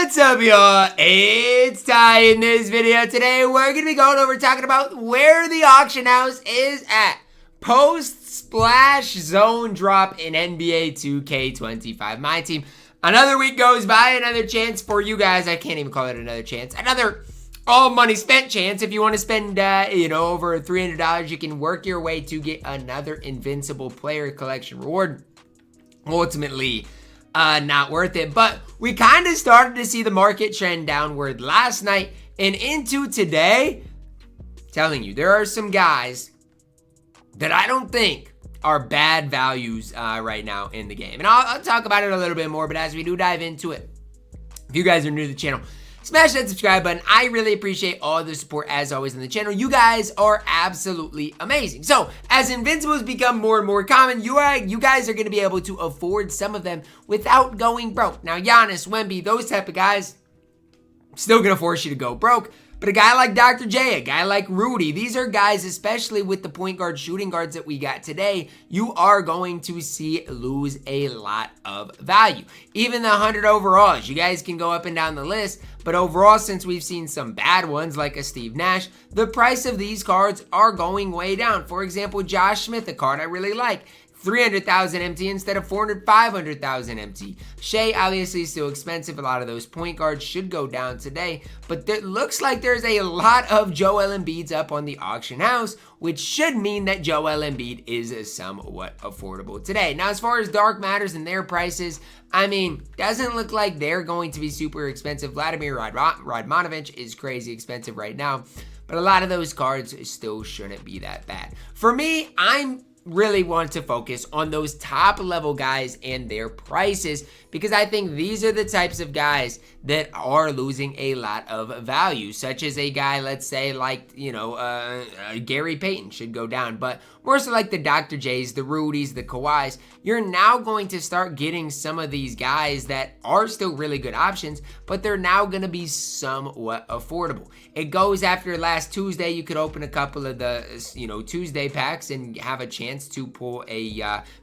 What's up, y'all? It's Ty. In this video today, we're going to be going over talking about where the auction house is at post-splash zone drop in NBA 2K25 MyTEAM. Another week goes by, another chance for you guys. I can't even call it another chance. Another all money spent chance. If you want to spend, over $300, you can work your way to get another Invincible player collection reward. Ultimately, not worth it, but we kind of started to see the market trend downward last night and into today. Telling you, there are some guys that I don't think are bad values right now in the game, and I'll talk about it a little bit more. But as we do dive into it, if you guys are new to the channel, smash that subscribe button. I really appreciate all the support as always on the channel. You guys are absolutely amazing. So as Invincibles become more and more common, you guys are going to be able to afford some of them without going broke. Now, Giannis, Wemby, those type of guys, still going to force you to go broke. But a guy like Dr. J, a guy like Rudy, these are guys, especially with the point guard, shooting guards that we got today, you are going to see lose a lot of value. Even the 100 overalls, you guys can go up and down the list, but overall, since we've seen some bad ones like a Steve Nash, the price of these cards are going way down. For example, Josh Smith, a card I really like, 300,000 MT instead of 500,000 MT. Shea obviously still expensive. A lot of those point guards should go down today, but it looks like there's a lot of Joel Embiid's up on the auction house, which should mean that Joel Embiid is somewhat affordable today. Now, as far as Dark Matters and their prices, I mean, doesn't look like they're going to be super expensive. Vladimir Radmanovich is crazy expensive right now, but a lot of those cards still shouldn't be that bad. For me, I'm really want to focus on those top level guys and their prices, because I think these are the types of guys that are losing a lot of value, such as a guy, let's say, like, Gary Payton should go down, but more so like the Dr. J's, the Rudies, the Kawhis. You're now going to start getting some of these guys that are still really good options, but they're now going to be somewhat affordable. It goes after last Tuesday. You could open a couple of the, Tuesday packs and have a chance to pull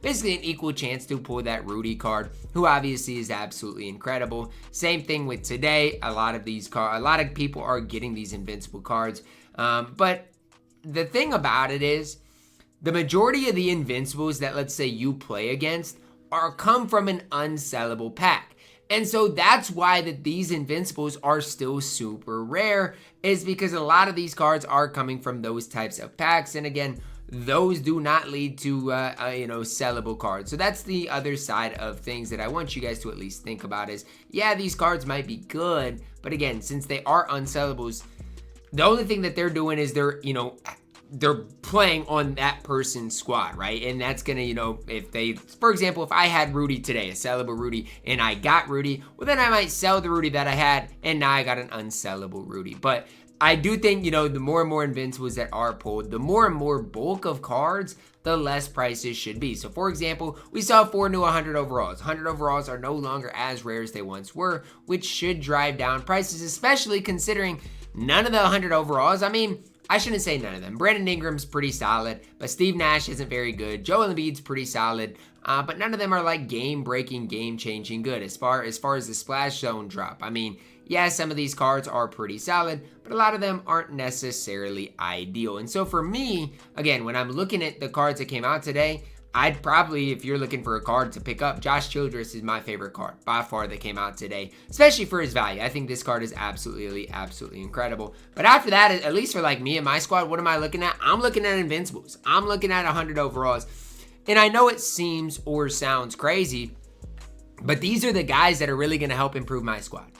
basically an equal chance to pull that Rudy card, who obviously is absolutely incredible. Same thing with today. A lot of people are getting these Invincible cards, but the thing about it is, the majority of the Invincibles that, let's say, you play against come from an unsellable pack. And so that's why these Invincibles are still super rare, is because a lot of these cards are coming from those types of packs. And again, those do not lead to, sellable cards. So that's the other side of things that I want you guys to at least think about is, yeah, these cards might be good, but again, since they are unsellables, the only thing that they're doing is they're playing on that person's squad, right? And that's gonna, for example, if I had Rudy today, a sellable Rudy, and I got Rudy, well, then I might sell the Rudy that I had, and now I got an unsellable Rudy. But I do think, the more and more Invincibles that are pulled, the more and more bulk of cards, the less prices should be. So, for example, we saw 4 new 100 overalls. 100 overalls are no longer as rare as they once were, which should drive down prices, especially considering none of the 100 overalls, I shouldn't say none of them. Brandon Ingram's pretty solid, but Steve Nash isn't very good. Joel Embiid's pretty solid, but none of them are like game-breaking, game-changing good as far as the splash zone drop. Yeah, some of these cards are pretty solid, but a lot of them aren't necessarily ideal. And so for me, again, when I'm looking at the cards that came out today, I'd probably, if you're looking for a card to pick up, Josh Childress is my favorite card by far that came out today, especially for his value. I think this card is absolutely incredible. But after that, at least for like me and my squad, what am I looking at? I'm looking at Invincibles. I'm looking at 100 overalls. And I know it seems or sounds crazy, but these are the guys that are really going to help improve my squad.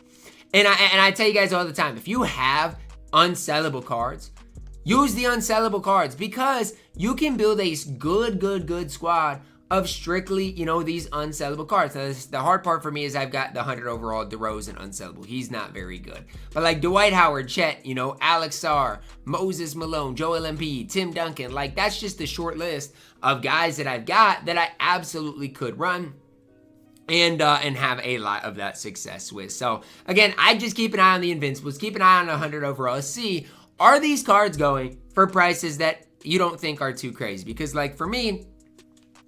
And I tell you guys all the time, if you have unsellable cards, use the unsellable cards, because you can build a good squad of strictly, these unsellable cards. Now, the hard part for me is I've got the 100 overall DeRozan unsellable. He's not very good. But like Dwight Howard, Chet, Alex Sarr, Moses Malone, Joel Embiid, Tim Duncan, like that's just the short list of guys that I've got that I absolutely could run and have a lot of that success with. So again, I just keep an eye on the Invincibles, keep an eye on 100 overall, see, are these cards going for prices that you don't think are too crazy? Because like for me,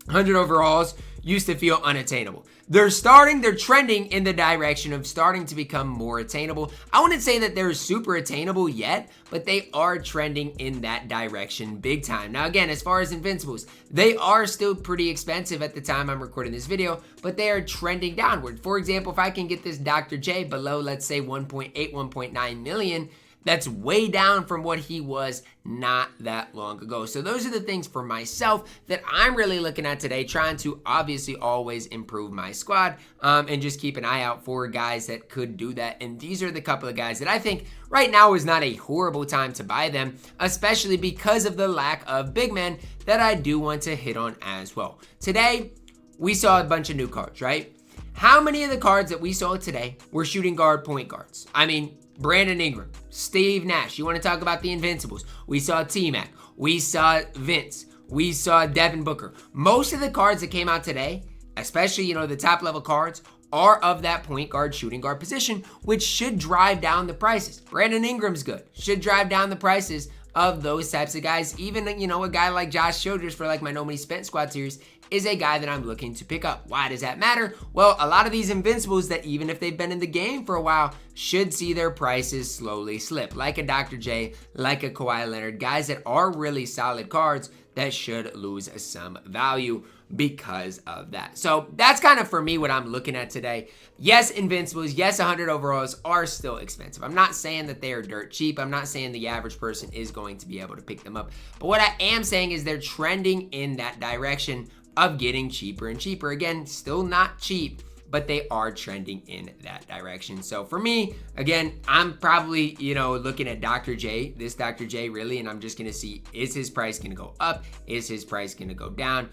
100 overalls, used to feel unattainable. They're trending in the direction of starting to become more attainable. I wouldn't say that they're super attainable yet, but they are trending in that direction big time. Now again, as far as Invincibles, they are still pretty expensive at the time I'm recording this video, but they are trending downward. For example, if I can get this Dr. J below, let's say 1.8, 1.9 million, that's way down from what he was not that long ago. So those are the things for myself that I'm really looking at today, trying to obviously always improve my squad and just keep an eye out for guys that could do that. And these are the couple of guys that I think right now is not a horrible time to buy them, especially because of the lack of big men that I do want to hit on as well. Today, we saw a bunch of new cards, right? How many of the cards that we saw today were shooting guard point guards? I mean, Brandon Ingram, Steve Nash. You want to talk about the Invincibles? We saw T-Mac. We saw Vince. We saw Devin Booker. Most of the cards that came out today, especially, the top level cards, are of that point guard, shooting guard position, which should drive down the prices. Brandon Ingram's good. Should drive down the prices of those types of guys. Even, a guy like Josh Childress for like my No Money Spent squad series is a guy that I'm looking to pick up. Why does that matter? Well, a lot of these Invincibles that even if they've been in the game for a while should see their prices slowly slip. Like a Dr. J, like a Kawhi Leonard, guys that are really solid cards that should lose some value because of that. So that's kind of for me what I'm looking at today. Yes, Invincibles, yes, 100 overalls are still expensive. I'm not saying that they are dirt cheap. I'm not saying the average person is going to be able to pick them up. But what I am saying is they're trending in that direction of getting cheaper and cheaper. Again, still not cheap, but they are trending in that direction. So for me, again, I'm probably, looking at Dr. J, this Dr. J really, and I'm just gonna see, is his price gonna go up? Is his price gonna go down?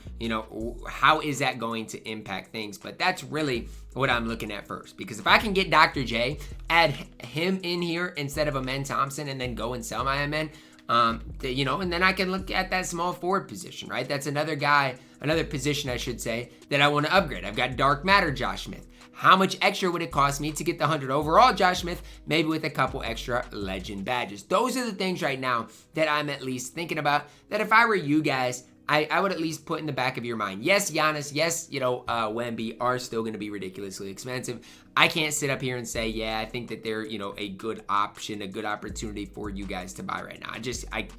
How is that going to impact things? But that's really what I'm looking at first, because if I can get Dr. J, add him in here instead of Amen Thompson and then go and sell my Amen, and then I can look at that small forward position, right? That's another position I should say, that I want to upgrade. I've got Dark Matter Josh Smith. How much extra would it cost me to get the 100 overall Josh Smith, maybe with a couple extra legend badges? Those are the things right now that I'm at least thinking about, that if I were you guys, I would at least put in the back of your mind. Yes, Giannis, yes, Wemby are still going to be ridiculously expensive. I can't sit up here and say, yeah, I think that they're, a good option, a good opportunity for you guys to buy right now.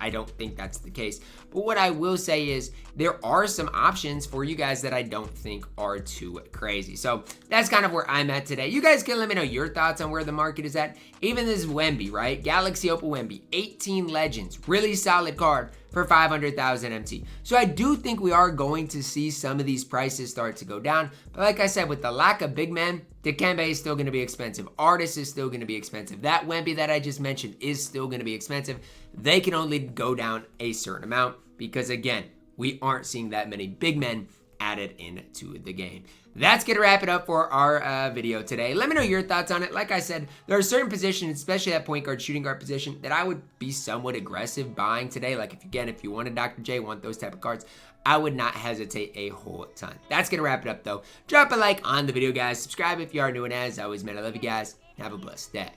I don't think that's the case. But what I will say is there are some options for you guys that I don't think are too crazy. So that's kind of where I'm at today. You guys can let me know your thoughts on where the market is at. Even this Wemby, right? Galaxy Opal Wemby, 18 legends, really solid card for 500,000 MT. So I do think we are going to see some of these prices start to go down. But like I said, with the lack of big men, Dikembe is still going to be expensive. Artist is still going to be expensive. That Wemby that I just mentioned is still going to be expensive. They can only go down a certain amount because, again, we aren't seeing that many big men added into the game. That's going to wrap it up for our video today. Let me know your thoughts on it. Like I said, there are certain positions, especially that point guard, shooting guard position, that I would be somewhat aggressive buying today. Like, if you want a Dr. J, want those type of cards, I would not hesitate a whole ton. That's going to wrap it up, though. Drop a like on the video, guys. Subscribe if you are new, and as always, man, I love you guys. Have a blessed day.